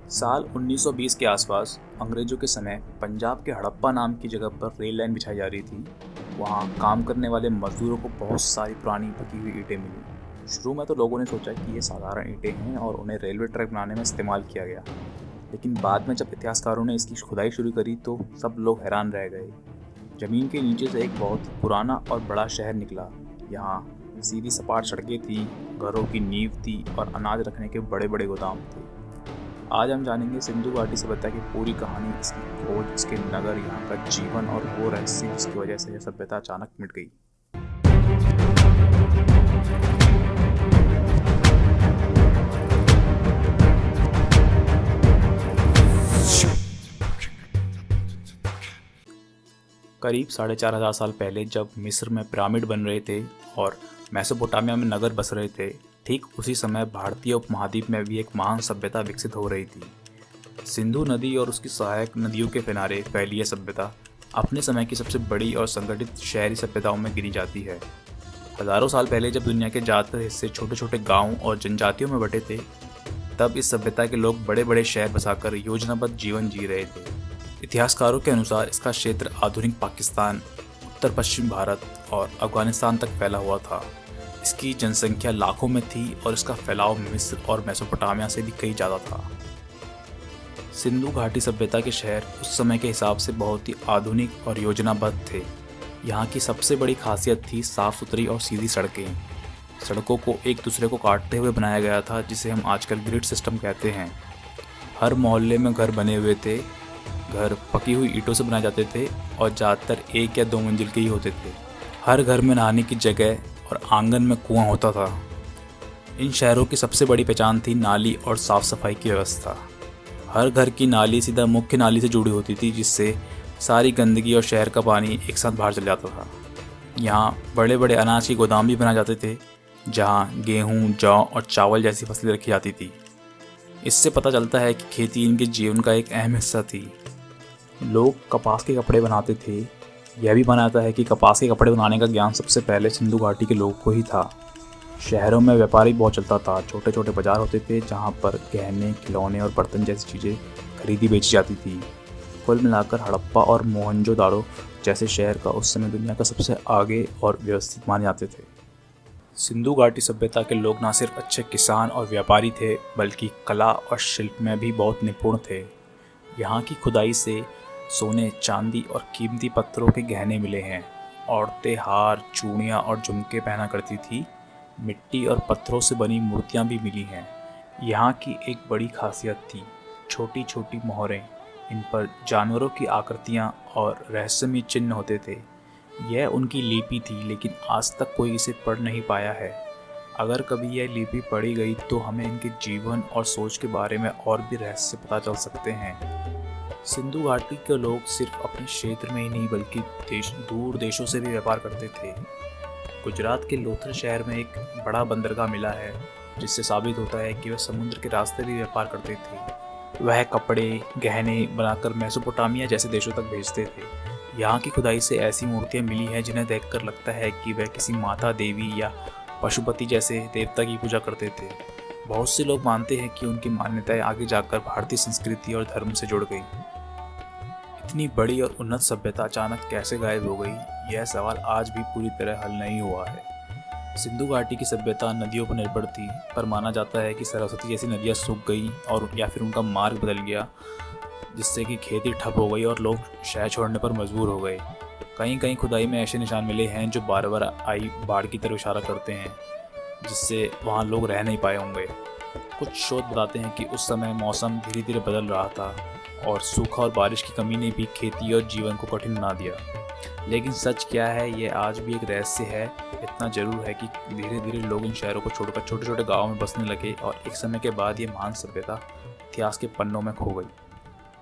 साल 1920 के आसपास अंग्रेजों के समय पंजाब के हड़प्पा नाम की जगह पर रेल लाइन बिछाई जा रही थी। वहाँ काम करने वाले मजदूरों को बहुत सारी पुरानी पकी हुई ईंटें मिली। शुरू में तो लोगों ने सोचा कि ये साधारण ईंटें हैं और उन्हें रेलवे ट्रैक बनाने में इस्तेमाल किया गया। लेकिन बाद में जब इतिहासकारों ने इसकी खुदाई शुरू करी तो सब लोग हैरान रह गए। ज़मीन के नीचे से एक बहुत पुराना और बड़ा शहर निकला। यहाँ सीधी सपाट सड़कें थी, घरों की नींव थी और अनाज रखने के बड़े बड़े गोदाम थे। आज हम जानेंगे सिंधु घाटी सभ्यता की पूरी कहानी, इसकी खोज, इसके नगर, यहाँ का जीवन और वो रहस्य जिसकी वजह से यह सभ्यता अचानक मिट गई। करीब 4,500 साल पहले जब मिस्र में पिरामिड बन रहे थे और मेसोपोटामिया में नगर बस रहे थे, ठीक उसी समय भारतीय उपमहाद्वीप में भी एक महान सभ्यता विकसित हो रही थी। सिंधु नदी और उसकी सहायक नदियों के किनारे फैली यह सभ्यता अपने समय की सबसे बड़ी और संगठित शहरी सभ्यताओं में गिनी जाती है। हजारों साल पहले जब दुनिया के ज़्यादातर हिस्से छोटे छोटे गांवों और जनजातियों में बटे थे, तब इस सभ्यता के लोग बड़े बड़े शहर बसाकर योजनाबद्ध जीवन जी रहे थे। इतिहासकारों के अनुसार इसका क्षेत्र आधुनिक पाकिस्तान, उत्तर पश्चिम भारत और अफगानिस्तान तक फैला हुआ था। इसकी जनसंख्या लाखों में थी और इसका फैलाव मिस्र और मेसोपोटामिया से भी कहीं ज़्यादा था। सिंधु घाटी सभ्यता के शहर उस समय के हिसाब से बहुत ही आधुनिक और योजनाबद्ध थे। यहाँ की सबसे बड़ी खासियत थी साफ़ सुथरी और सीधी सड़कें। सड़कों को एक दूसरे को काटते हुए बनाया गया था, जिसे हम आजकल ग्रिड सिस्टम कहते हैं। हर मोहल्ले में घर बने हुए थे। घर पकी हुई ईंटों से बनाए जाते थे और ज़्यादातर 1 या 2 मंजिल के ही होते थे। हर घर में नहाने की जगह और आंगन में कुआं होता था। इन शहरों की सबसे बड़ी पहचान थी नाली और साफ़ सफाई की व्यवस्था। हर घर की नाली सीधा मुख्य नाली से जुड़ी होती थी, जिससे सारी गंदगी और शहर का पानी एक साथ बाहर चल जाता था। यहाँ बड़े बड़े अनाज के गोदाम भी बनाए जाते थे, जहाँ गेहूँ, जौ और चावल जैसी फसलें रखी जाती थी। इससे पता चलता है कि खेती इनके जीवन का एक अहम हिस्सा थी। लोग कपास के कपड़े बनाते थे। यह भी माना जाता है कि कपास के कपड़े बनाने का ज्ञान सबसे पहले सिंधु घाटी के लोगों को ही था। शहरों में व्यापारी बहुत चलता था। छोटे छोटे बाजार होते थे जहाँ पर गहने, खिलौने और बर्तन जैसी चीज़ें खरीदी बेची जाती थी। कुल मिलाकर हड़प्पा और मोहनजोदाड़ो जैसे शहर का उस समय दुनिया का सबसे आगे और व्यवस्थित माने जाते थे। सिंधु घाटी सभ्यता के लोग न सिर्फ अच्छे किसान और व्यापारी थे, बल्कि कला और शिल्प में भी बहुत निपुण थे। यहाँ की खुदाई से सोने, चांदी और कीमती पत्थरों के गहने मिले हैं। औरतें हार, चूड़ियाँ और झुमके पहना करती थी। मिट्टी और पत्थरों से बनी मूर्तियाँ भी मिली हैं। यहाँ की एक बड़ी खासियत थी छोटी छोटी मोहरें। इन पर जानवरों की आकृतियाँ और रहस्यमय चिन्ह होते थे। यह उनकी लिपि थी, लेकिन आज तक कोई इसे पढ़ नहीं पाया है। अगर कभी यह लिपि पढ़ी गई तो हमें इनके जीवन और सोच के बारे में और भी रहस्य पता चल सकते हैं। सिंधु घाटी के लोग सिर्फ अपने क्षेत्र में ही नहीं बल्कि दूर देशों से भी व्यापार करते थे। गुजरात के लोथल शहर में एक बड़ा बंदरगाह मिला है, जिससे साबित होता है कि वह समुद्र के रास्ते भी व्यापार करते थे। वह कपड़े, गहने बनाकर मेसोपोटामिया जैसे देशों तक भेजते थे। यहाँ की खुदाई से ऐसी मूर्तियाँ मिली हैं जिन्हें देखकर लगता है कि वह किसी माता, देवी या पशुपति जैसे देवता की पूजा करते थे। बहुत से लोग मानते हैं कि उनकी मान्यताएं आगे जाकर भारतीय संस्कृति और धर्म से जुड़ गई। इतनी बड़ी और उन्नत सभ्यता अचानक कैसे गायब हो गई, यह सवाल आज भी पूरी तरह हल नहीं हुआ है। सिंधु घाटी की सभ्यता नदियों पर निर्भर थी, पर माना जाता है कि सरस्वती जैसी नदियाँ सूख गई और या फिर उनका मार्ग बदल गया, जिससे कि खेती ठप हो गई और लोग शहर छोड़ने पर मजबूर हो गए। कहीं कहीं खुदाई में ऐसे निशान मिले हैं जो बार बार आई बाढ़ की तरफ इशारा करते हैं, जिससे वहाँ लोग रह नहीं पाए होंगे। कुछ शोध बताते हैं कि उस समय मौसम धीरे धीरे बदल रहा था और सूखा और बारिश की कमी ने भी खेती और जीवन को कठिन बना दिया। लेकिन सच क्या है, ये आज भी एक रहस्य है। इतना जरूर है कि धीरे धीरे लोग इन शहरों को छोड़कर छोटे छोटे गाँवों में बसने लगे और एक समय के बाद ये महान सभ्यता इतिहास के पन्नों में खो गई।